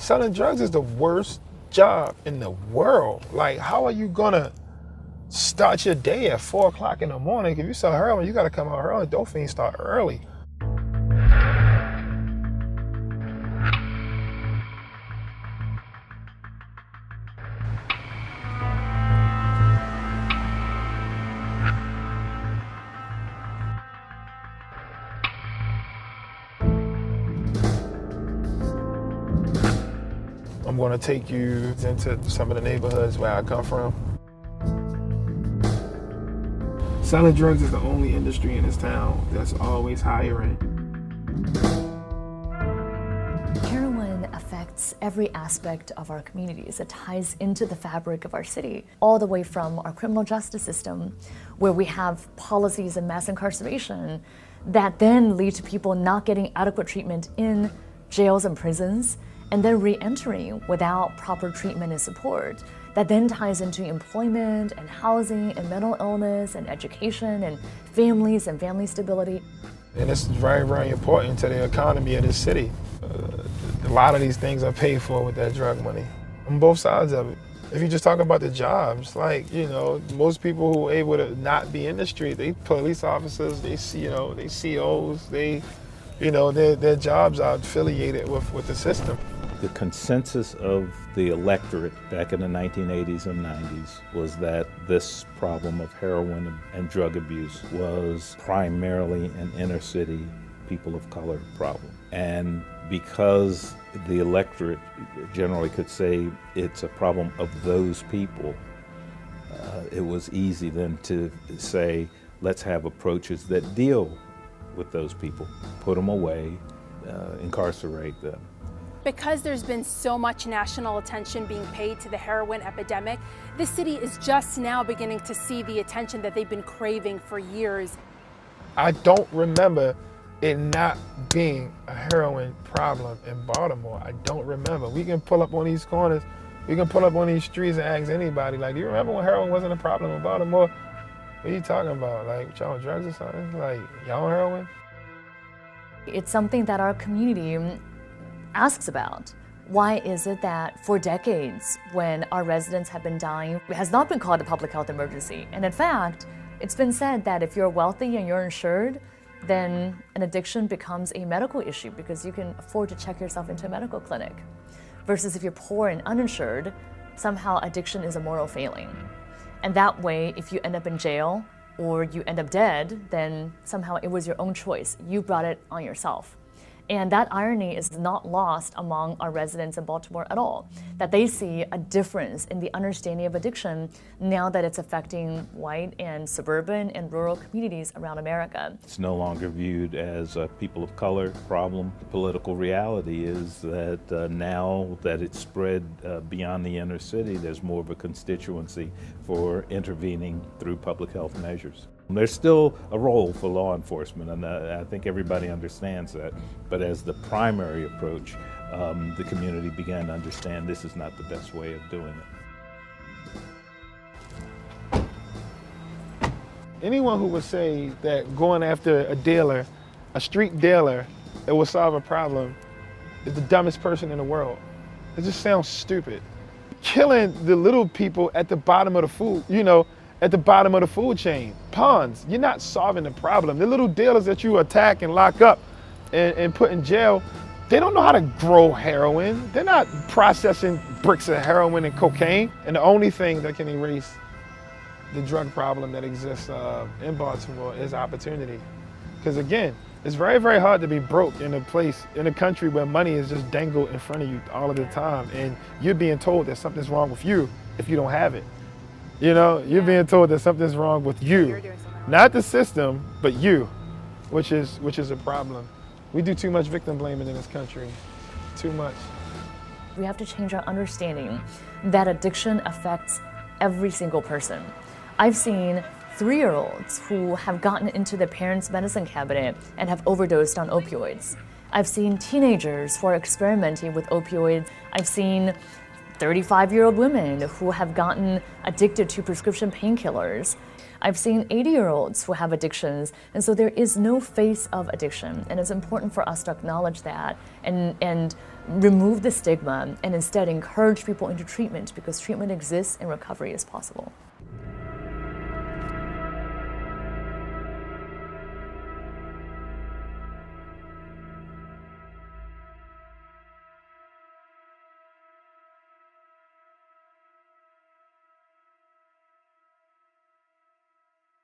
Selling drugs is the worst job in the world. Like, how are you gonna start your day at 4 o'clock in the morning? If you sell heroin, you gotta come out early. Dope fiends start early. I'm gonna take you into some of the neighborhoods where I come from. Selling drugs is the only industry in this town that's always hiring. Heroin affects every aspect of our communities. It ties into the fabric of our city, all the way from our criminal justice system, where we have policies of mass incarceration that then lead to people not getting adequate treatment in jails and prisons, and then re-entering without proper treatment and support. That then ties into employment and housing and mental illness and education and families and family stability. And it's very, very important to the economy of this city. A lot of these things are paid for with that drug money on both sides of it. If you just talk about the jobs, like, most people who are able to not be in the street, they police officers, they COs, their jobs are affiliated with the system. The consensus of the electorate back in the 1980s and 90s was that this problem of heroin and drug abuse was primarily an inner city, people of color problem. And because the electorate generally could say it's a problem of those people, it was easy then to say, let's have approaches that deal with those people, put them away, incarcerate them. Because there's been so much national attention being paid to the heroin epidemic, this city is just now beginning to see the attention that they've been craving for years. I don't remember it not being a heroin problem in Baltimore. I don't remember. We can pull up on these corners, we can pull up on these streets and ask anybody, like, do you remember when heroin wasn't a problem in Baltimore? What are you talking about? Like, y'all on drugs or something? Like, y'all on heroin? It's something that our community asks about. Why is it that for decades, when our residents have been dying, it has not been called a public health emergency? And in fact, it's been said that if you're wealthy and you're insured, then an addiction becomes a medical issue because you can afford to check yourself into a medical clinic. Versus if you're poor and uninsured, somehow addiction is a moral failing. And that way, if you end up in jail or you end up dead, then somehow it was your own choice. You brought it on yourself. And that irony is not lost among our residents in Baltimore at all, that they see a difference in the understanding of addiction now that it's affecting white and suburban and rural communities around America. It's no longer viewed as a people of color problem. The political reality is that now that it's spread beyond the inner city, there's more of a constituency for intervening through public health measures. There's still a role for law enforcement, and I think everybody understands that. But as the primary approach, the community began to understand this is not the best way of doing it. Anyone who would say that going after a dealer, a street dealer, it will solve a problem is the dumbest person in the world. It just sounds stupid. Killing the little people at the bottom of the food, at the bottom of the food chain, pawns, you're not solving the problem. The little dealers that you attack and lock up and put in jail, they don't know how to grow heroin. They're not processing bricks of heroin and cocaine. And the only thing that can erase the drug problem that exists in Baltimore is opportunity. Because again, it's very, very hard to be broke in a country where money is just dangled in front of you all of the time. And you're being told that something's wrong with you if you don't have it. You're being told that something's wrong with you. Not the system, but you, which is a problem. We do too much victim blaming in this country, too much. We have to change our understanding that addiction affects every single person. I've seen 3-year-olds who have gotten into their parents' medicine cabinet and have overdosed on opioids. I've seen teenagers who are experimenting with opioids. I've seen 35-year-old women who have gotten addicted to prescription painkillers. I've seen 80-year-olds who have addictions, and so there is no face of addiction. And it's important for us to acknowledge that and remove the stigma and instead encourage people into treatment, because treatment exists and recovery is possible.